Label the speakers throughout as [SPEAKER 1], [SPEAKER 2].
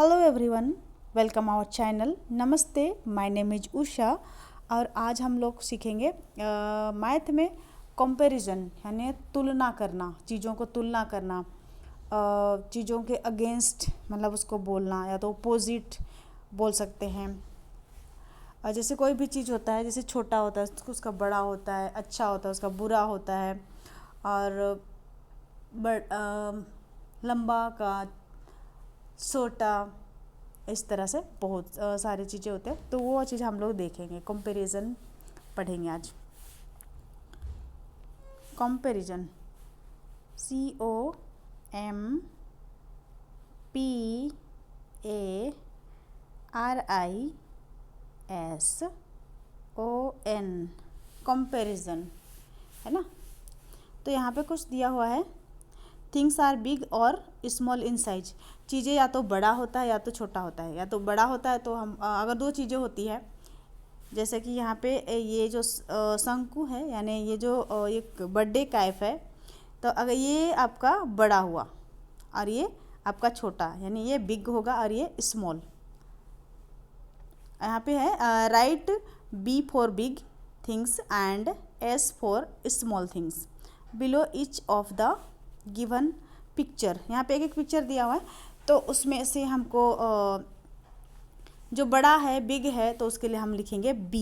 [SPEAKER 1] Hello everyone, welcome our channel. नमस्ते, my name is Usha और आज हम लोग सीखेंगे मैथ में कंपैरिजन यानी तुलना करना, चीज़ों को तुलना करना, चीज़ों के अगेंस्ट मतलब उसको बोलना या तो अपोजिट बोल सकते हैं। जैसे कोई भी चीज़ होता है, जैसे छोटा होता है उसका बड़ा होता है, अच्छा होता है उसका बुरा होता है, और लंबा का छोटा, इस तरह से बहुत सारी चीज़ें होते हैं। तो वो चीज़ हम लोग देखेंगे, कंपैरिजन पढ़ेंगे आज। कंपैरिजन COMPARISON, कंपैरिजन है ना। तो यहाँ पे कुछ दिया हुआ है, थिंग्स आर बिग और स्मॉल इन साइज। चीज़ें या तो बड़ा होता है या तो छोटा होता है। या तो बड़ा होता है तो हम अगर दो चीज़ें होती है, जैसे कि यहाँ पे ये जो शंकु है यानी ये जो एक बर्थडे कैप है, तो अगर ये आपका बड़ा हुआ और ये आपका छोटा, यानी ये बिग होगा और ये स्मॉल। यहाँ पे है right B for big things and S for small things below each of the given picture. यहाँ पे एक एक पिक्चर दिया हुआ है, तो उसमें से हमको जो बड़ा है बिग है तो उसके लिए हम लिखेंगे B।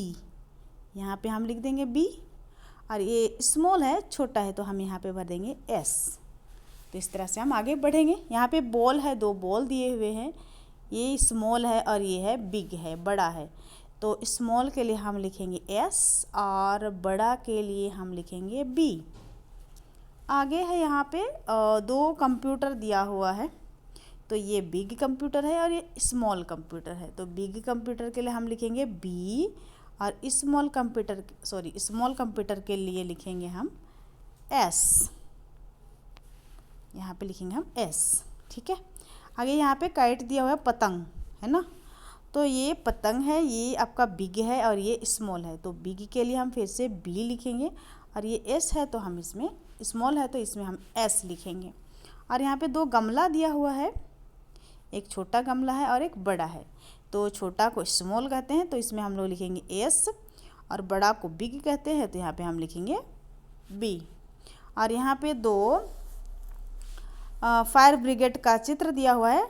[SPEAKER 1] यहाँ पे हम लिख देंगे B, और ये स्मॉल है छोटा है तो हम यहाँ पे भर देंगे S। तो इस तरह से हम आगे बढ़ेंगे। यहाँ पे बॉल है, दो बॉल दिए हुए हैं, ये स्मॉल है और ये है बिग है, बड़ा है। तो स्मॉल के लिए हम लिखेंगे S और बड़ा के लिए हम लिखेंगे B। आगे है यहाँ पे दो कंप्यूटर दिया हुआ है, तो ये बिग कंप्यूटर है और ये स्मॉल कंप्यूटर है। तो बिग कंप्यूटर के लिए हम लिखेंगे B और स्मॉल कंप्यूटर के लिए लिखेंगे हम S। यहाँ पे लिखेंगे हम S, ठीक है। आगे यहाँ पे काइट दिया हुआ है, पतंग है ना। तो ये पतंग है, ये आपका बिग है और ये स्मॉल है। तो बिग के लिए हम फिर से B लिखेंगे, और ये S है तो हम इसमें स्मॉल है तो इसमें हम S लिखेंगे। और यहाँ पे दो गमला दिया हुआ है, एक छोटा गमला है और एक बड़ा है। तो छोटा को स्मॉल कहते हैं तो इसमें हम लोग लिखेंगे S, और बड़ा को बिग कहते हैं तो यहाँ पे हम लिखेंगे B। और यहाँ पे दो फायर ब्रिगेड का चित्र दिया हुआ है,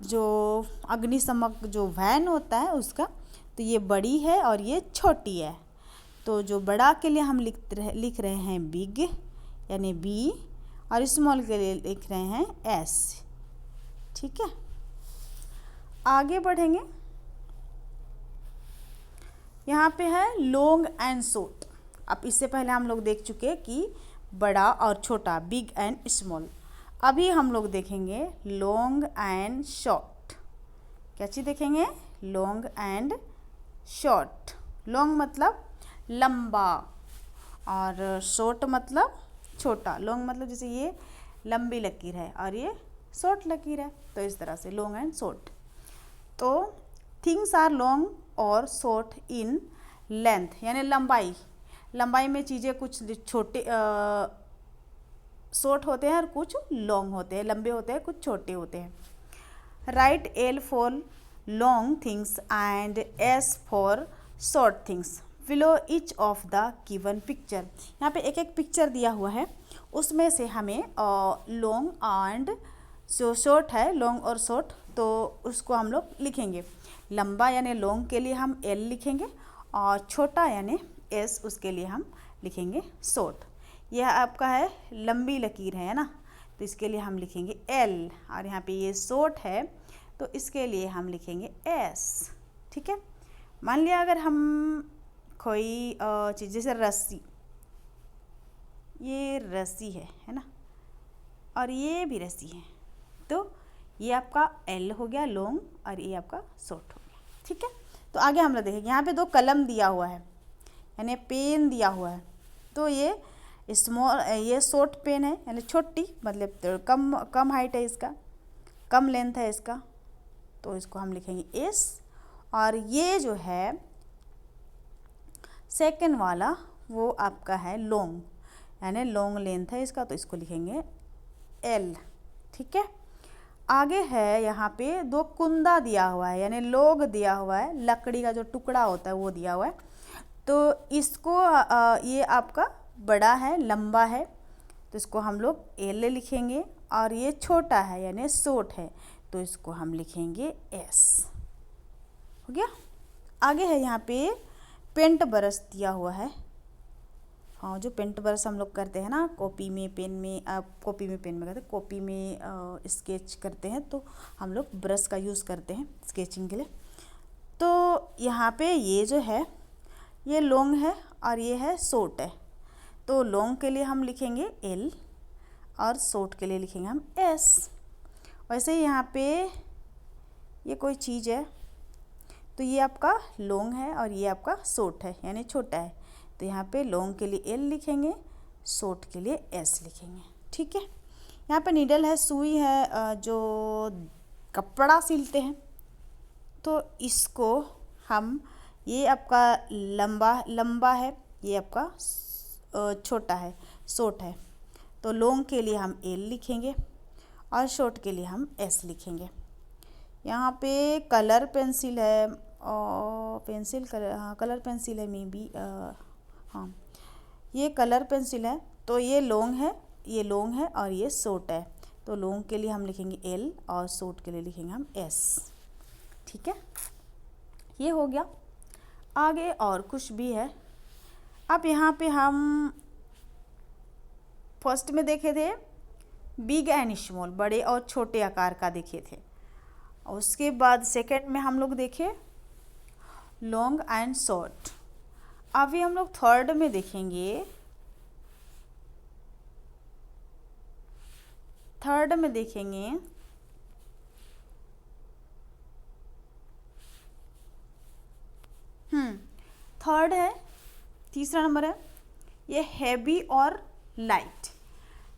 [SPEAKER 1] जो अग्निशमक जो वैन होता है उसका। तो ये बड़ी है और ये छोटी है। तो जो बड़ा के लिए हम लिख रहे हैं बिग यानी B, और स्मॉल के लिए लिख रहे हैं S, ठीक है। आगे बढ़ेंगे। यहाँ पे है लॉन्ग एंड शॉर्ट। अब इससे पहले हम लोग देख चुके कि बड़ा और छोटा, बिग एंड स्मॉल। अभी हम लोग देखेंगे लॉन्ग एंड शॉर्ट। क्या चीज़ देखेंगे? Long and short. लॉन्ग मतलब लंबा और शॉर्ट मतलब छोटा। लॉन्ग मतलब जैसे ये लंबी लकीर है और ये शॉर्ट लकीर है, तो इस तरह से लॉन्ग एंड शॉर्ट। तो थिंग्स आर लॉन्ग और शॉर्ट इन लेंथ यानी लंबाई। लंबाई में चीज़ें कुछ छोटे शॉर्ट होते हैं और कुछ लॉन्ग होते हैं, लंबे होते हैं, कुछ छोटे होते हैं। Right L for long things and S for short things below each of the given picture. यहाँ पे एक एक पिक्चर दिया हुआ है, उसमें से हमें लॉन्ग एंड जो शॉर्ट है, लॉन्ग और शॉर्ट, तो उसको हम लोग लिखेंगे। लंबा यानी लॉन्ग के लिए हम L लिखेंगे, और छोटा यानी S, उसके लिए हम लिखेंगे शॉर्ट। यह आपका है लंबी लकीर है ना, तो इसके लिए हम लिखेंगे L, और यहाँ पे ये शॉर्ट है तो इसके लिए हम लिखेंगे S, ठीक है। मान लिया अगर हम कोई चीज़, जैसे रस्सी, ये रस्सी है ना, और ये भी रस्सी है, तो ये आपका L हो गया लॉन्ग और ये आपका शॉर्ट हो गया, ठीक है। तो आगे हम लोग देखेंगे। यहाँ पे दो कलम दिया हुआ है यानी पेन दिया हुआ है, तो ये स्मॉल, ये शॉर्ट पेन है यानी छोटी, मतलब तो कम हाइट है इसका, कम लेंथ है इसका, तो इसको हम लिखेंगे S। और ये जो है सेकंड वाला वो आपका है लॉन्ग यानी लॉन्ग लेंथ है इसका, तो इसको लिखेंगे L, ठीक है। आगे है यहाँ पे 2 कुंदा दिया हुआ है, यानी लोग दिया हुआ है, लकड़ी का जो टुकड़ा होता है वो दिया हुआ है। तो इसको ये आपका बड़ा है, लंबा है, तो इसको हम लोग एल लिखेंगे, और ये छोटा है यानी शॉर्ट है, तो इसको हम लिखेंगे एस। हो गया। आगे है यहाँ पे पेंट ब्रश दिया हुआ है। हाँ, जो पेंट ब्रश हम लोग करते हैं ना कॉपी में, पेन में, कॉपी में पेन में करते हैं, कॉपी में स्केच करते हैं, तो हम लोग ब्रश का यूज़ करते हैं स्केचिंग के लिए। तो यहाँ पे ये जो है ये लॉन्ग है और ये है शॉर्ट है, तो लॉन्ग के लिए हम लिखेंगे एल और शॉर्ट के लिए लिखेंगे हम एस। वैसे ही यहाँ पे ये कोई चीज़ है, तो ये आपका लॉन्ग है और ये आपका शॉर्ट है यानी छोटा है, तो यहाँ पे लॉन्ग के लिए एल लिखेंगे, शॉर्ट के लिए एस लिखेंगे। ठीक है। यहाँ पे नीडल है, सुई है, जो कपड़ा सिलते हैं, तो इसको हम, ये आपका लंबा है, ये आपका छोटा है, शॉर्ट है, तो लॉन्ग के लिए हम एल लिखेंगे और शॉर्ट के लिए हम एस लिखेंगे। यहाँ पे कलर पेंसिल है, और पेंसिल कलर, हाँ कलर पेंसिल है मे बी, हाँ ये कलर पेंसिल है, तो ये लॉन्ग है, ये लॉन्ग है और ये शॉर्ट है, तो लॉन्ग के लिए हम लिखेंगे एल और शॉर्ट के लिए लिखेंगे हम एस। ठीक है, ये हो गया। आगे और कुछ भी है। अब यहाँ पे हम फर्स्ट में देखे थे बिग एंड स्मॉल, बड़े और छोटे आकार का देखे थे, और उसके बाद सेकंड में हम लोग देखे लॉन्ग एंड शॉर्ट। अभी हम लोग थर्ड में देखेंगे, थर्ड में देखेंगे थर्ड है, तीसरा नंबर है ये हैवी और लाइट।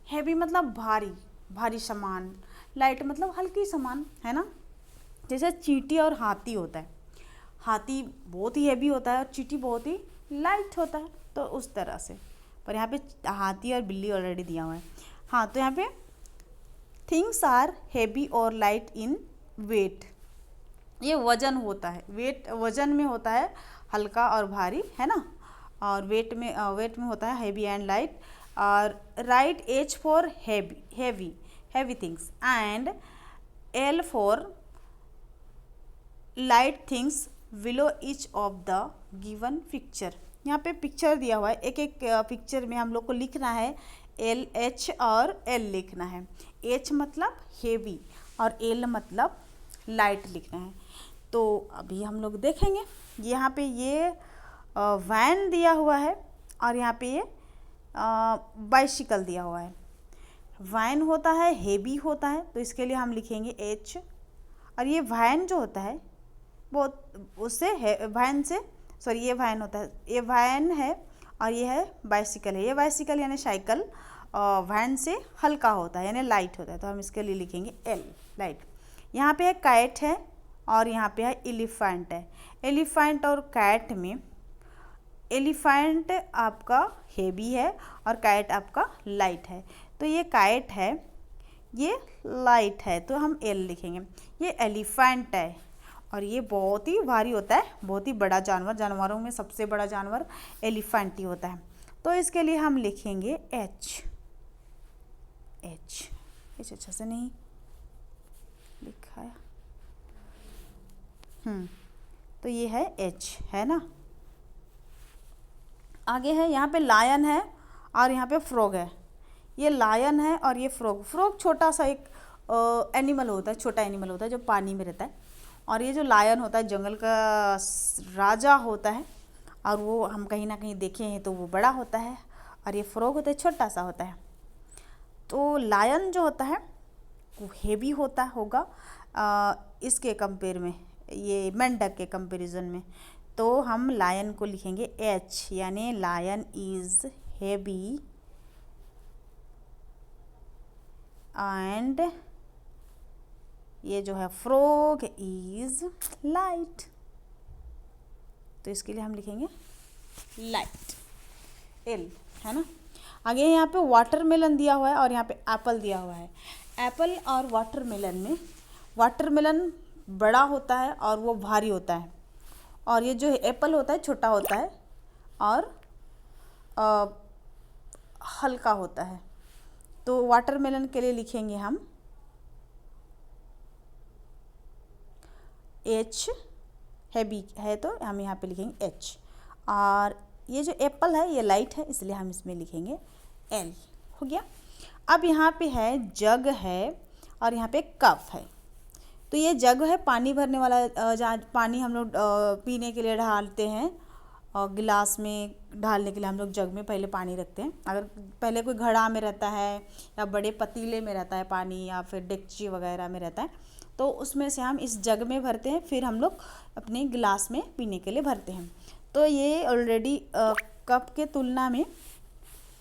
[SPEAKER 1] हैवी मतलब भारी, भारी सामान, लाइट मतलब हल्की सामान, है ना। जैसे चींटी और हाथी होता है, हाथी बहुत ही हैवी होता है और चींटी बहुत ही लाइट होता है, तो उस तरह से। पर यहाँ पे हाथी और बिल्ली ऑलरेडी दिया हुआ है। हाँ, तो यहाँ पे थिंग्स आर हैवी और लाइट इन वेट, ये वजन होता है, वेट वजन में होता है हल्का और भारी, है ना, और वेट में होता है हैवी एंड लाइट। और right H for heavy things and L for light things below each of the given picture. यहाँ पे पिक्चर दिया हुआ है, एक एक पिक्चर में हम लोग को लिखना है एल, एच और एल लिखना है। एच मतलब हेवी और एल मतलब लाइट लिखना है। तो अभी हम लोग देखेंगे, यहाँ पे ये वैन दिया हुआ है और यहाँ पे ये बाइसिकल दिया हुआ है। वैन होता है, हेवी होता है, तो इसके लिए हम लिखेंगे एच, और ये वैन जो होता है बहुत उससे वैन से, सॉरी ये वैन होता है, ये वैन है और ये है बाइसिकल है। ये बाइसिकल यानी साइकिल वैन से हल्का होता है यानी लाइट होता है, तो हम इसके लिए लिखेंगे एल, लाइट। यहाँ पे है कैट है और यहाँ पे है एलिफेंट है। एलिफेंट और कैट में एलिफेंट आपका हेवी है और कैट आपका लाइट है, तो ये कैट है, ये लाइट है, तो हम एल लिखेंगे। ये एलिफेंट है और ये बहुत ही भारी होता है, बहुत ही बड़ा जानवर, जानवरों में सबसे बड़ा जानवर एलिफेंट ही होता है, तो इसके लिए हम लिखेंगे एच। एच अच्छा से नहीं लिखा है, तो ये है एच, है ना। आगे है यहाँ पे लायन है और यहाँ पे फ्रॉग है। ये लायन है और ये फ्रॉग। फ्रॉग छोटा सा एक एनिमल होता है, छोटा एनिमल होता है जो पानी में रहता है, और ये जो लायन होता है जंगल का राजा होता है, और वो हम कहीं ना कहीं देखे हैं तो वो बड़ा होता है, और ये फ्रॉग होता है छोटा सा होता है। तो लायन जो होता है वो हेवी होगा इसके कंपेयर में, ये मेंढक के कंपैरिजन में, तो हम लायन को लिखेंगे एच, यानी लायन इज हेवी एंड ये जो है फ्रॉग इज लाइट, तो इसके लिए हम लिखेंगे लाइट, एल, है ना। आगे यहाँ पे वाटरमेलन दिया हुआ है और यहाँ पे एप्पल दिया हुआ है। एप्पल और वाटरमेलन में वाटरमेलन बड़ा होता है और वो भारी होता है, और ये जो एप्पल होता है छोटा होता है और हल्का होता है। तो वाटरमेलन के लिए लिखेंगे हम एच, हैवी है तो हम यहाँ पे लिखेंगे एच, और ये जो एप्पल है ये लाइट है इसलिए हम इसमें लिखेंगे एल। हो गया। अब यहाँ पे है जग है और यहाँ पे कप है। तो ये जग है पानी भरने वाला, जहाँ पानी हम लोग पीने के लिए डालते हैं, और गिलास में ढालने के लिए हम लोग जग में पहले पानी रखते हैं। अगर पहले कोई घड़ा में रहता है या बड़े पतीले में रहता है पानी, या फिर डेगची वगैरह में रहता है, तो उसमें से हम इस जग में भरते हैं, फिर हम लोग अपने गिलास में पीने के लिए भरते हैं। तो ये ऑलरेडी कप के तुलना में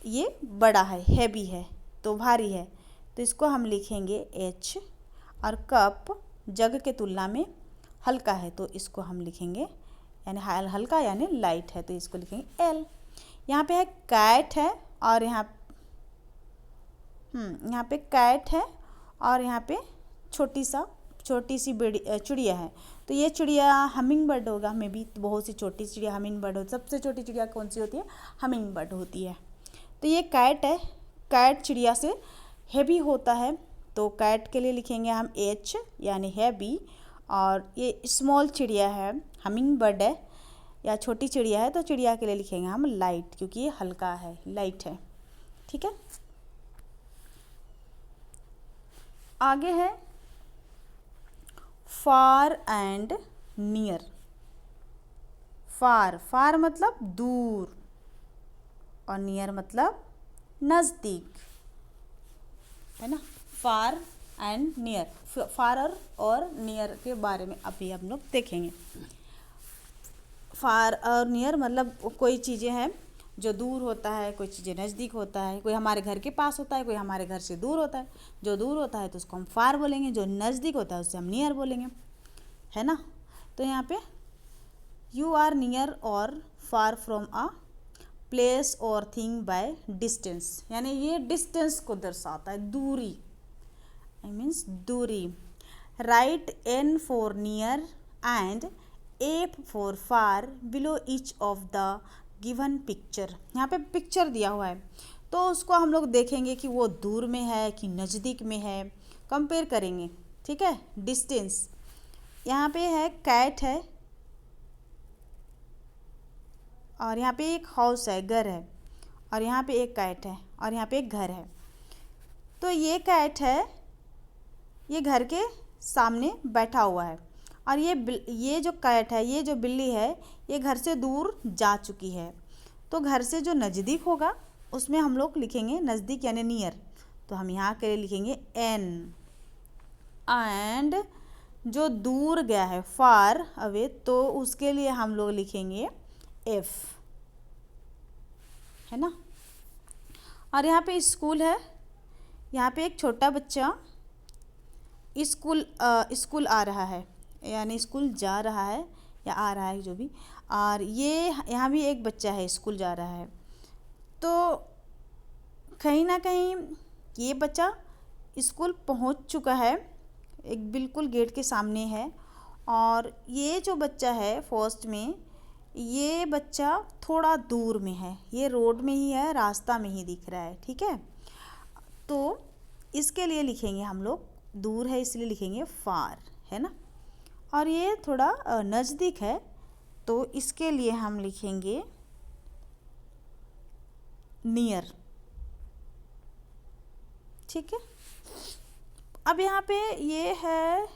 [SPEAKER 1] ये बड़ा है, हैवी है, तो भारी है, तो इसको हम लिखेंगे एच। और कप जग के तुलना में हल्का है, तो इसको हम लिखेंगे यानी हल्का यानी लाइट है, तो इसको लिखेंगे एल। यहाँ पे है कैट है और यहाँ पे कैट है और यहाँ पे छोटी सी चिड़िया है। तो ये चिड़िया हमिंग बर्ड होगा, मे बी बहुत सी छोटी चिड़िया हमिंग बर्ड होती है। सबसे छोटी चिड़िया कौन सी होती है? हमिंग बर्ड होती है। तो ये कैट है, कैट चिड़िया से हैवी होता है, तो कैट के लिए लिखेंगे हम एच यानी हैवी। और ये स्मॉल चिड़िया है, हमिंग बर्ड है या छोटी चिड़िया है, तो चिड़िया के लिए लिखेंगे हम लाइट, क्योंकि ये हल्का है, लाइट है। ठीक है। आगे है फार एंड नियर। फार मतलब दूर और नियर मतलब नज़दीक, है ना। फार एंड नियर, फार और नियर के बारे में अभी हम लोग देखेंगे। फार और नियर मतलब कोई चीज़ें हैं जो दूर होता है, कोई चीज़ें नज़दीक होता है, कोई हमारे घर के पास होता है, कोई हमारे घर से दूर होता है। जो दूर होता है तो उसको हम फार बोलेंगे, जो नज़दीक होता है उससे हम नियर बोलेंगे, है ना। तो यहाँ पे you are near or far from a place or thing by distance, यानी ये डिस्टेंस को दर्शाता है, दूरी, आई मीन्स दूरी। Write N for near and A for far below each of the given picture. यहाँ पे पिक्चर दिया हुआ है, तो उसको हम लोग देखेंगे कि वो दूर में है कि नज़दीक में है, कंपेयर करेंगे। ठीक है। डिस्टेंस, यहाँ पे है कैट है और यहाँ पे एक हाउस है, घर है, और यहाँ पे एक कैट है और यहाँ पे एक घर है। तो ये कैट है, ये घर के सामने बैठा हुआ है, और ये जो कैट है, ये जो बिल्ली है, ये घर से दूर जा चुकी है। तो घर से जो नज़दीक होगा उसमें हम लोग लिखेंगे नज़दीक यानी नियर, तो हम यहाँ के लिए लिखेंगे एन। एंड जो दूर गया है फार अवे, तो उसके लिए हम लोग लिखेंगे एफ, है ना। और यहाँ पे स्कूल है, यहाँ पे एक छोटा बच्चा स्कूल आ रहा है, यानी स्कूल जा रहा है या आ रहा है जो भी, और ये यहाँ भी एक बच्चा है स्कूल जा रहा है। तो कहीं ना कहीं ये बच्चा स्कूल पहुँच चुका है, एक बिल्कुल गेट के सामने है, और ये जो बच्चा है फर्स्ट में, ये बच्चा थोड़ा दूर में है, ये रोड में ही है, रास्ता में ही दिख रहा है। ठीक है। तो इसके लिए लिखेंगे हम लोग, दूर है इसलिए लिखेंगे फार, है ना। और ये थोड़ा नज़दीक है, तो इसके लिए हम लिखेंगे नियर। ठीक है। अब यहाँ पे ये है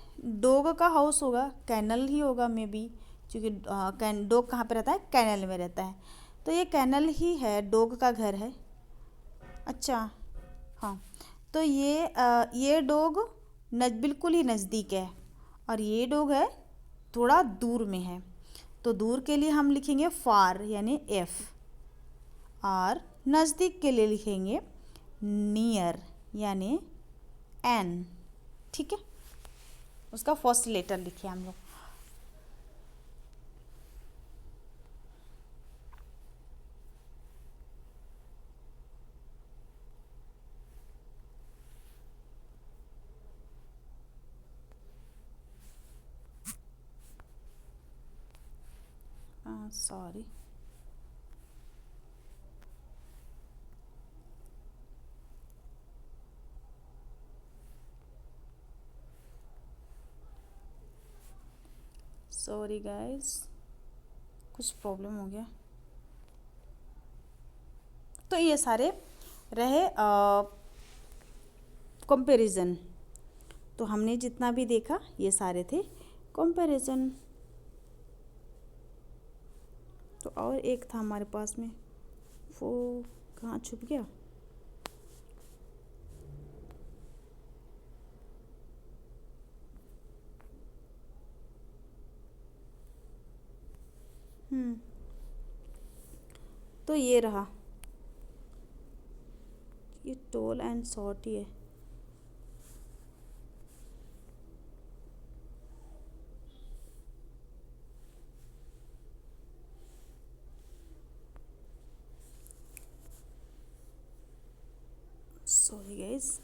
[SPEAKER 1] डॉग का हाउस होगा, कैनल ही होगा मे बी, क्योंकि डॉग कहाँ पे रहता है? कैनल में रहता है, तो ये कैनल ही है, डॉग का घर है। अच्छा, हाँ। तो ये डॉग बिल्कुल ही नज़दीक है, और ये डॉग है थोड़ा दूर में है, तो दूर के लिए हम लिखेंगे फार यानी एफ, और नज़दीक के लिए लिखेंगे नियर यानी एन। ठीक है। उसका फर्स्ट लेटर लिखिए हम लोग। सॉरी, सॉरी गाइस, कुछ प्रॉब्लम हो गया। तो ये सारे रहे कंपैरिजन। तो हमने जितना भी देखा ये सारे थे कंपैरिजन। तो और एक था हमारे पास में, वो कहाँ छुप गया? तो ये रहा, ये टॉल एंड शॉर्ट ही है। सॉरी गाइस,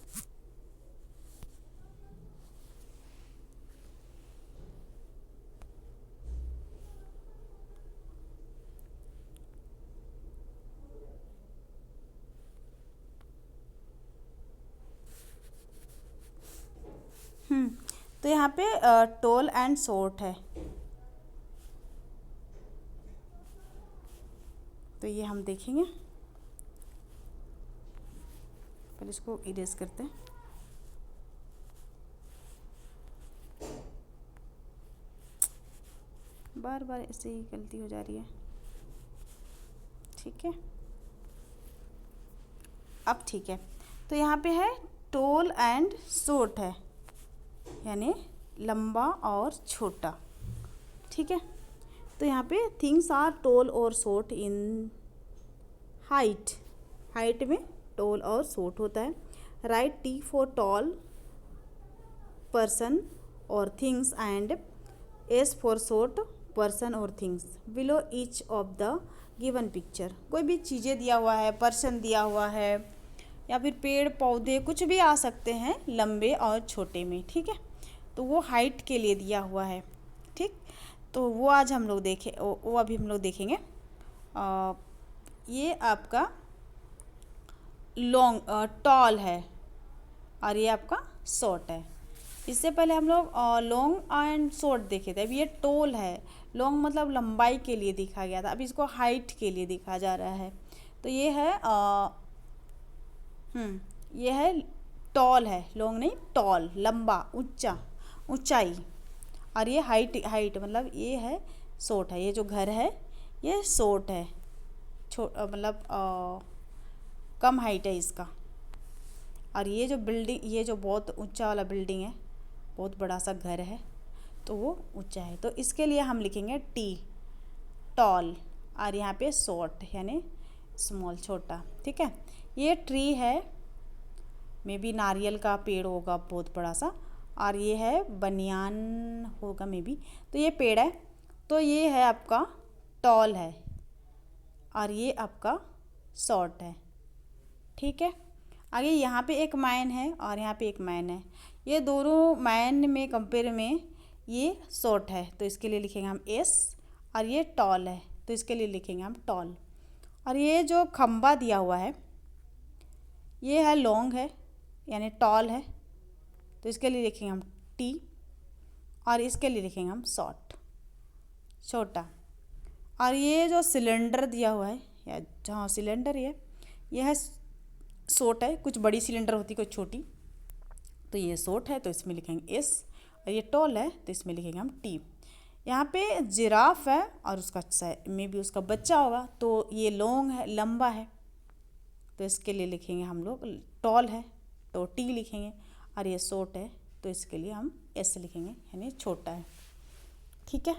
[SPEAKER 1] तो यहाँ पे टॉल एंड शॉर्ट है। तो ये हम देखेंगे, पहले इसको इरेज करते हैं। बार बार ऐसे ही गलती हो जा रही है। ठीक है, अब ठीक है। तो यहाँ पे है टॉल एंड शॉर्ट है, यानी लंबा और छोटा। ठीक है, तो यहाँ पे थिंग्स आर टॉल और शॉर्ट इन हाइट। हाइट में टॉल और शॉर्ट होता है। Write T for tall person और things and S for short person और things below each of the given picture. कोई भी चीज़ें दिया हुआ है, पर्सन दिया हुआ है, या फिर पेड़ पौधे कुछ भी आ सकते हैं लंबे और छोटे में। ठीक है, तो वो हाइट के लिए दिया हुआ है। ठीक, तो वो आज हम लोग वो अभी हम लोग देखेंगे। ये आपका लॉन्ग टॉल है और ये आपका शॉर्ट है। इससे पहले हम लोग लॉन्ग एंड शॉर्ट देखे थे। अभी ये टॉल है। लॉन्ग मतलब लंबाई के लिए दिखा गया था, अभी इसको हाइट के लिए दिखा जा रहा है। तो ये है ये है टॉल है, लॉन्ग नहीं, टॉल लंबा, ऊंचा, ऊंचाई। और ये हाइट, हाइट मतलब ये है शॉर्ट है। ये जो घर है ये शॉर्ट है, मतलब कम हाइट है इसका। और ये जो बिल्डिंग, ये जो बहुत ऊंचा वाला बिल्डिंग है, बहुत बड़ा सा घर है, तो वो ऊंचा है। तो इसके लिए हम लिखेंगे टी, टॉल, और यहाँ पे शॉर्ट यानी स्मॉल, छोटा। ठीक है, ये ट्री है, मे बी नारियल का पेड़ होगा बहुत बड़ा सा, और ये है बनियान होगा मे बी। तो ये पेड़ है, तो ये है आपका टॉल है और ये आपका शॉर्ट है। ठीक है, आगे यहाँ पे एक मैन है और यहाँ पे एक मैन है। ये दोनों मैन में कंपेयर में ये शॉर्ट है, तो इसके लिए लिखेंगे हम एस। और ये टॉल है, तो इसके लिए लिखेंगे हम टॉल। और ये जो खंबा दिया हुआ है ये है लॉन्ग है, यानी टॉल है, तो इसके लिए लिखेंगे हम टी। और इसके लिए लिखेंगे हम शॉर्ट, छोटा। और ये जो सिलेंडर दिया हुआ है, या जहाँ सिलेंडर ये है शॉर्ट है। कुछ बड़ी सिलेंडर होती, कुछ छोटी, तो ये शॉर्ट है, तो इसमें लिखेंगे एस। और ये टॉल है, तो इसमें लिखेंगे हम टी। यहाँ पे जिराफ है और उसका में भी उसका बच्चा होगा, तो ये लॉन्ग है, लंबा है, तो इसके लिए लिखेंगे हम लोग टॉल है, तो टी लिखेंगे। और ये शॉर्ट है, तो इसके लिए हम एस लिखेंगे, यानी छोटा है। ठीक है,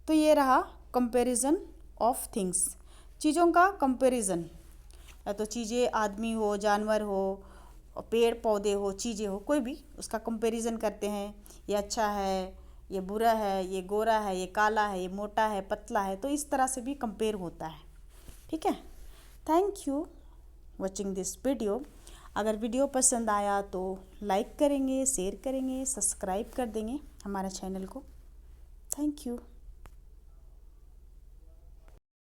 [SPEAKER 1] तो ये रहा कंपैरिजन ऑफ थिंग्स, चीज़ों का कंपैरिजन। या तो चीज़ें, आदमी हो, जानवर हो, पेड़ पौधे हो, चीज़ें हो, कोई भी, उसका कंपैरिजन करते हैं। ये अच्छा है, ये बुरा है, ये गोरा है, ये काला है, ये मोटा है, पतला है, तो इस तरह से भी कंपेयर होता है। ठीक है, thank you watching this video. अगर वीडियो पसंद आया तो लाइक करेंगे, शेयर करेंगे, सब्सक्राइब कर देंगे हमारा चैनल को। Thank you.